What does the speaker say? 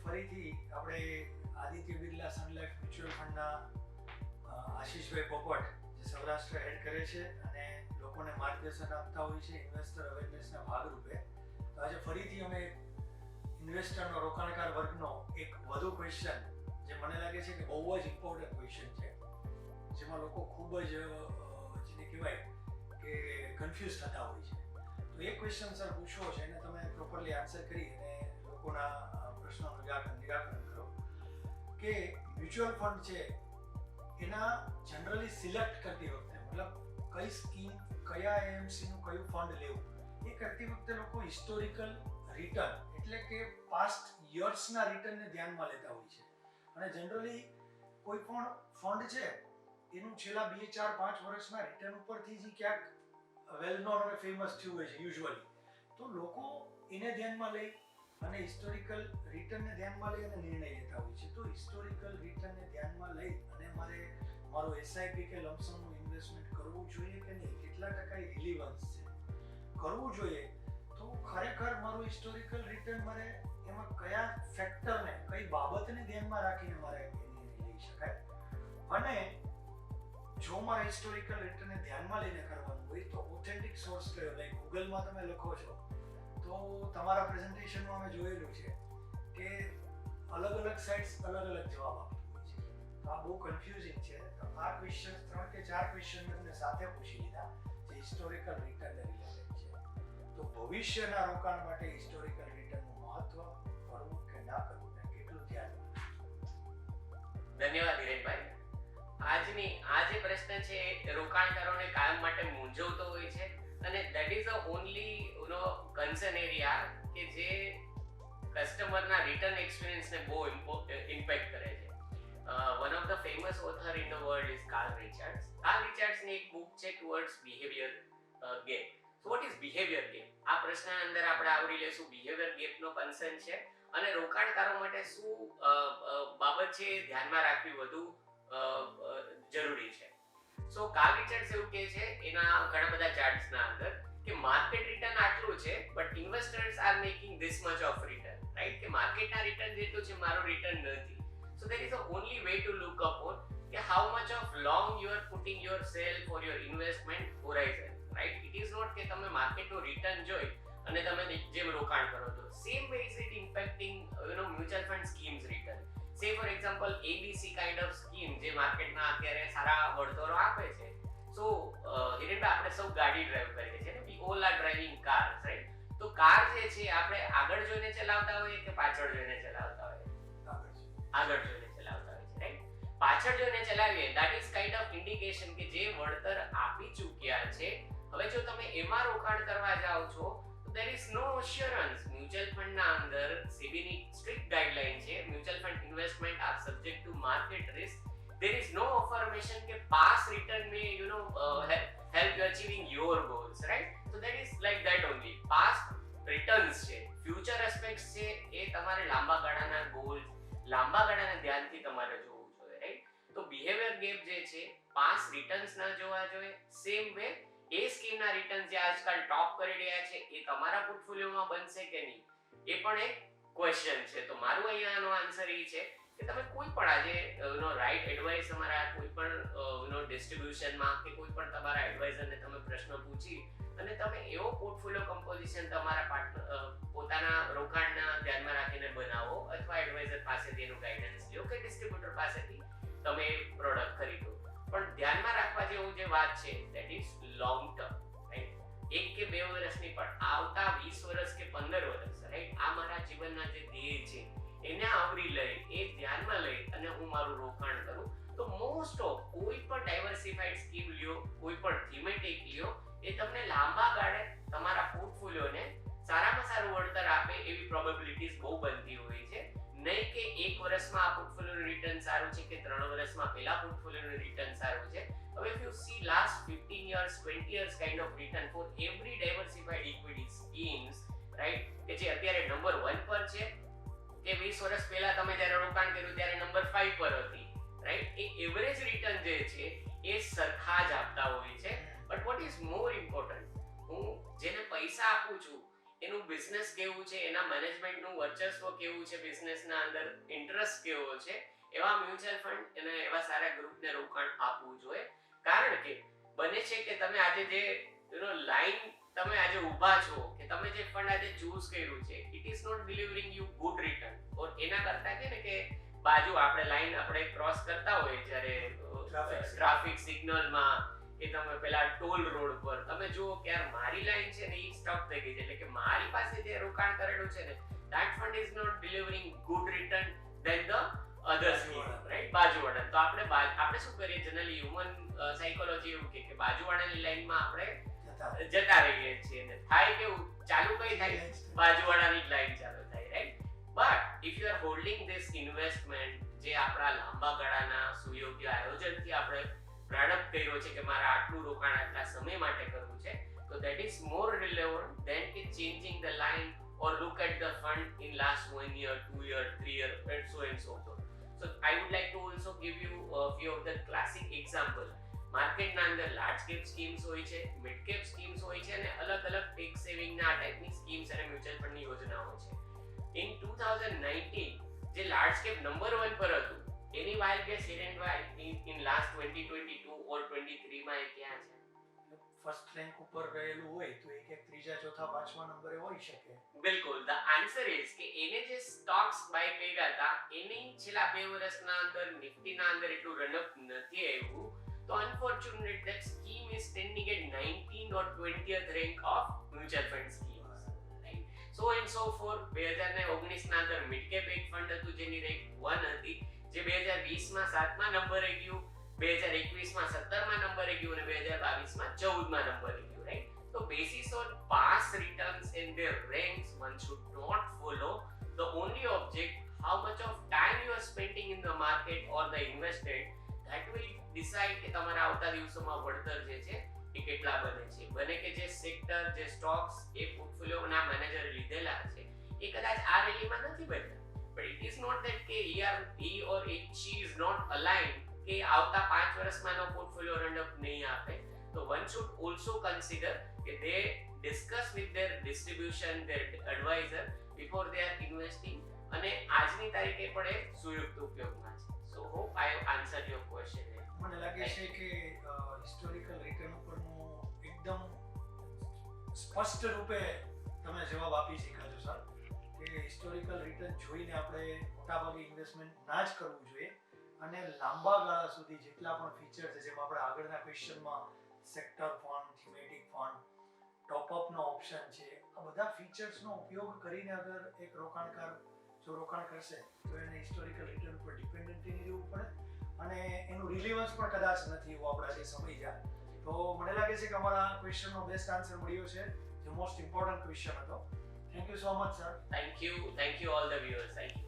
ફરીથી આપણે આદિત્ય બિરલા સન life mutual ફંડના આશીષભાઈ પોપટ જે સૌરાષ્ટ્ર હેડ કરે છે અને લોકોને માર્ગદર્શન આપતા હોય છે ઇન્વેસ્ટર અવેરનેસના ભાગરૂપે. તો આજે ફરીથી અમે ઇન્વેસ્ટરનો રોકાણકાર વર્ગનો એક વધુ ક્વેશ્ચન જે મને લાગે છે કે બહુ જ ઇમ્પોર્ટન્ટ ક્વેશ્ચન છે, જેમાં લોકો ખૂબ જ જેને કહેવાય કે કન્ફ્યુઝ થતા હોય છે. તો એ ક્વેશ્ચન સર પૂછવો છે અને તમે પ્રોપરલી આન્સર કરી અને લોકોના પ્રશ્નોનું નિરાકરણ કરો કે મ્યુચ્યુઅલ ફંડ છે એના જનરલી સિલેક્ટ કરતી વખતે મતલબ કઈ સ્કીમ, કયા એએમસીનું કયું ફંડ લેવું એ કરતી વખતે લોકો હિસ્ટોરિકલ રિટર્ન એટલે કે પાસ્ટ યર્સના રિટર્નને ધ્યાનમાં લેતા હોય છે. અને જનરલી કોઈ પણ ફંડ છે એનું છેલ્લા 2, 4, 5 વર્ષના રિટર્ન ઉપરથી જ ક્યાંક વેલ નોન અને ફેમસ થયું હોય છે યુઝ્યુઅલી. તો લોકો એને ધ્યાનમાં લઈ અને હિસ્ટોરિકલ રિટર્નને ધ્યાનમાં લઈ અને નિર્ણય લેતા હોય છે. તો હિસ્ટોરિકલ રિટર્નને ધ્યાનમાં લઈ અને મારું એસઆઈપી કે લમસમનું ઇન્વેસ્ટમેન્ટ કરવું જોઈએ કે નહીં, કેટલા ટકા રિલીવન્સ છે, કરવું જોઈએ તો ખરેખર મારું હિસ્ટોરિકલ રિટર્ન મારે એમાં કયા ફેક્ટરને, કઈ બાબતને ધ્યાનમાં રાખીને મારે નિર્ણય લઈ શકાય. અને જો મારે હિસ્ટોરિકલ રિટર્નને ધ્યાનમાં લઈને કરવાનું હોય તો ઓથેન્ટિક સોર્સ કયો, લાઈક ગૂગલમાં તમે લખો છો તો તમારા પ્રેઝન્ટેશનમાં અમે જોયેલું છે કે અલગ અલગ સાઇટ્સ અલગ અલગ જવાબ આપતી હોય છે. તો આ બહુ કન્ફ્યુઝિંગ છે. તો આ ક્વેશ્ચન 3 કે 4 ક્વેશ્ચન મેં તમને સાથે પૂછી લીધા જે હિસ્ટોરિકલ રિટર્નને રિલેટેડ છે. તો ભવિષ્યના રોકાણ માટે હિસ્ટોરિકલ રિટર્નનું મહત્વ, કરવું કે ના કરવું ને કેટલું ધ્યાન રાખવું. ધન્યવાદ હિરેનભાઈ. આ જે પ્રશ્ન છે રોકાણકારોને કાયમ માટે મૂંઝવતો હોય છે અને that is the only concern area કે જે કસ્ટમરના રિટર્ન એક્સપિરિયન્સને બહુ ઇમ્પેક્ટ કરે છે. One of the famous author in the world is Carl Richards. Carl Richards ની એક book છે Towards Behavior Gap. So what is behavior gap? આ પ્રશ્નના અંદર આપણે આવરી લેશું behavior gap નો કન્સર્ન છે અને રોકાણકારો માટે શું બાબત છે ધ્યાનમાં રાખવી વધુ જરૂરી છે. સો કાર્લ રિચર્ડ્સ એવું કહે છે એના ઘણા બધા ચાર્ટ્સના અંદર કે માર્કેટ રિટર્ન આટલું છે but investors are making this much of return, right? કે માર્કેટના રિટર્ન જેટલું છે મારું રિટર્ન નથી. So there is a only way to look upon કે how much of long you are putting your self or your investment horizon, right? It is not કે તમે માર્કેટનું return જોઈ અને તમે જેમ રોકાણ કરો છો. Same way is it impacting mutual fund schemes return. Say for example ABC kind of scheme જે માર્કેટમાં અત્યારે સારા વળતરો આપે છે. સો હિરેનભાઈ આપણે સૌ ગાડી ડ્રાઈવ કરીએ છીએ ને, we all are driving cars, right? તો કાર જે છે આપણે આગળ જોઈને ચલાવતા હોઈએ કે પાછળ જોઈને ચલાવતા હોઈએ? આગળ જોઈને ચલાવતા હોઈએ છે, રાઈટ? પાછળ જોઈને ચલાવીએ that is kind of indication કે જે વળતર આપી ચૂક્યા છે હવે જો તમે એમાં રોકાણ કરવા જાઓ છો there is no assurance. Mutual fund ના અંદર SEBI ની strict guideline છે mutual fund investment are subject to market risk. There is no affirmation કે past return may help you achieving your goals, right? So that is like that only. Past returns છે, future aspects છે એ તમારે લાંબા ગાળાના goals, લાંબા ગાળાના ધ્યાનથી તમારે જોવું જોઈએ, right? તો behavior gap જે છે past returns ના જોવા જોઈએ. same way એ સ્કીમના રિટર્ન જે આજકાલ ટોપ કરી રહ્યા છે એ તમારા પોર્ટફોલિયોમાં બનશે કે નહીં એ પણ એક ક્વેશ્ચન છે. તો મારું અહીંયાનો આન્સર એ છે કે તમે કોઈ પણ આજે રાઈટ એડવાઇસ તમારા કોઈ પણ ડિસ્ટ્રીબ્યુશનમાં કે કોઈ પણ તમારા એડવાઇઝરને તમે પ્રશ્ન પૂછી અને તમે એવો પોર્ટફોલિયો કમ્પોઝિશન તમારા પોતાના રોકાણના ધ્યાનમાં રાખીને બનાવો અથવા એડવાઇઝર પાસેથી એનું ગાઈડન્સ લો કે ડિસ્ટ્રીબ્યુટર પાસેથી તમે પ્રોડક્ટ ખરીદો. પણ ધ્યાનમાં રાખવા જેવું જે વાત છે that is long term, right? 1 કે 2 વર્ષની પણ આવતા 20 વર્ષ કે 15 વર્ષ, રાઈટ? આ મારા જીવનના જે ધ્યેય છે એને આવરી લઈ એ ધ્યાનમાં લઈ અને હું મારું રોકાણ કરું તો મોસ્ટ ઓફ કોઈ પણ ડાયવર્સિફાઈડ સ્કીમ લ્યો, કોઈ પણ થીમેટિક લ્યો એ તમને લાંબા ગાળે તમારા પોર્ટફોલિયોને સારામાં સારું વળતર આપે એવી પ્રોબેબિલિટીઝ બહુ બનતી હોય છે. નહીં કે 1 વર્ષમાં આ પોર્ટફોલિયોનું રિટર્ન સારું છે કે 3 વર્ષમાં પેલા પોર્ટફોલિયોનું રિટર્ન સારું છે. હવે if you see last 15 years 20 years kind of return for every diversified equity schemes, right? કે જે અત્યારે નંબર 1 પર છે કે 20 વર્ષ પહેલા તમે જ્યારે રોકાણ કર્યું ત્યારે નંબર 5 પર હતી, રાઈટ? એ એવરેજ રિટર્ન જે છે એ સરખા જ આપતા હોય છે. But what is more important, હું જેને પૈસા આપું છું એનું બિઝનેસ કેવું છે, એના મેનેજમેન્ટનું વર્ચસ્વ કેવું છે બિઝનેસના અંદર, ઇન્ટરેસ્ટ કેવો છે, એવા મ્યુચ્યુઅલ ફંડ અને એવા સારા ગ્રુપને રોકાણ આપવું જોઈએ. કારણ કે બને છે કે તમે આજે જે લાઈન તમે આજે ઊભા છો કે તમે જે ફંડ આજે ચૂઝ કર્યું છે, it is not delivering you good return. Or એના કરતા કે ને કે બાજુ આપણે લાઈન આપણે ક્રોસ કરતા હોય જ્યારે ટ્રાફિક સિગ્નલમાં કે તમે પેલા ટોલ રોડ પર તમે જુઓ કે યાર મારી લાઈન છે ને એ સ્ટોપ થઈ ગઈ છે, એટલે કે મારી પાસે જે રોકાણ કરેલું છે ને that fund is not delivering good return than the other scheme, right? બાજુવાળા. તો આપણે શું કરીએ, જનરલી હ્યુમન સાયકોલોજી એવું કે બાજુવાળાની લાઈનમાં આપણે જતા રહીએ છીએ ને થાય કેવું, ચાલુ કઈ થાય, બાજુવાળાની જ લાઈન ચાલુ થાય, right? But if you are holding this investment, જે આપણા લાંબા ગાળાના સુયોગ્ય આયોજનથી આપણે પ્રારંભ કર્યો છે કે મારે આટલું રોકાણ આટલા સમય માટે કરવું છે, તો that is more relevant than કે changing the line or look at the fund in last 1 year, 2 year, 3 year and so forth. So I would like to also give you a few of the classic example. માર્કેટના અંદર large cap schemes હોય છે, mid cap schemes હોય છે અને અલગ અલગ tax સેવિંગના ટાઈપની schemes અને મ્યુચ્યુઅલ ફંડની યોજનાઓ છે. ઇન 2019 જે લાર્જ કેપ નંબર 1 પર હતું, એની while guess Hiren while in last 2022 or 23 માં એ ક્યાં છે? ફર્સ્ટ રેન્ક ઉપર રહેલું હોય તો એક ત્રીજા ચોથા પાંચમા નંબરે હોઈ શકે. બિલકુલ. ધ આન્સર ઇઝ કે એને જે સ્ટોક્સ બાય કર્યા હતા એની છેલ્લા 2 વર્ષના અંદર નિફ્ટીના અંદર એટલું રનઅપ નથી આવ્યું. તો unfortunately that scheme is standing at 19th or 20th rank of mutual fund schemes, right? So and so forth. 2019 ના અંદર મિડ કેપ એક ફંડ હતું જેની રેન્ક 1 હતી, જે 2020 માં 7મા નંબરે ગયું, 2021 માં 17મા નંબરે ગયું અને 2022 માં 14મા નંબરે ગયું, રાઈટ? તો basis on past returns and their ranks, one should not follow. The only object, how much of time you are spending in the market or the invested, that will decide કે તમારા આવતા દિવસોમાં વળતર જે છે એ કેટલા બને છે. બને કે જે સેક્ટર, જે સ્ટોક્સ એ પોર્ટફોલિયોના મેનેજરે લીધેલા છે એ કદાચ આ રેલીમાં નથી બન્યા, but it is not that કે he or she is not aligned કે આવતા 5 વર્ષમાં એનો પોર્ટફોલિયો રનઅપ નહીં આપે. તો one should also consider કે they discuss with their distribution, their advisor before they are investing, અને આજની તારીખે પણ એ સુયુક્ત ઉપયોગમાં છે. So hope I have answered your question. મને લાગે છે કે હિસ્ટોરિકલ રિટર્ન ઉપરનું એકદમ સ્પષ્ટ રૂપે તમે જવાબ આપી શક્યા છો સર, કે હિસ્ટોરિકલ રિટર્ન જોઈને આપણે મોટાભાગે ઇન્વેસ્ટમેન્ટ ના જ કરવું જોઈએ અને લાંબા ગાળા સુધી જેટલા પણ ફીચર છે, જેમ આપણે આગળના ક્વેશ્ચનમાં સેક્ટર ફંડ, થીમેટિક ફંડ, ટોપઅપનો ઓપ્શન છે, આ બધા ફીચર્સનો ઉપયોગ કરીને અગર એક રોકાણકાર જો રોકાણ કરશે તો એને હિસ્ટોરિકલ રિટર્ન ઉપર ડિપેન્ડન્ટ નહીં રહેવું પડે અને એનું રિલેવન્સ પણ કદાચ નથી એવું આપણે આજે સમજ્યા. તો મને લાગે છે કે અમારા ક્વેશ્ચનનો બેસ્ટ આન્સર મળ્યો છે, જે મોસ્ટ ઇમ્પોર્ટન્ટ ક્વેશ્ચન હતો. Thank you so much sir. Thank you all the viewers. Thank you.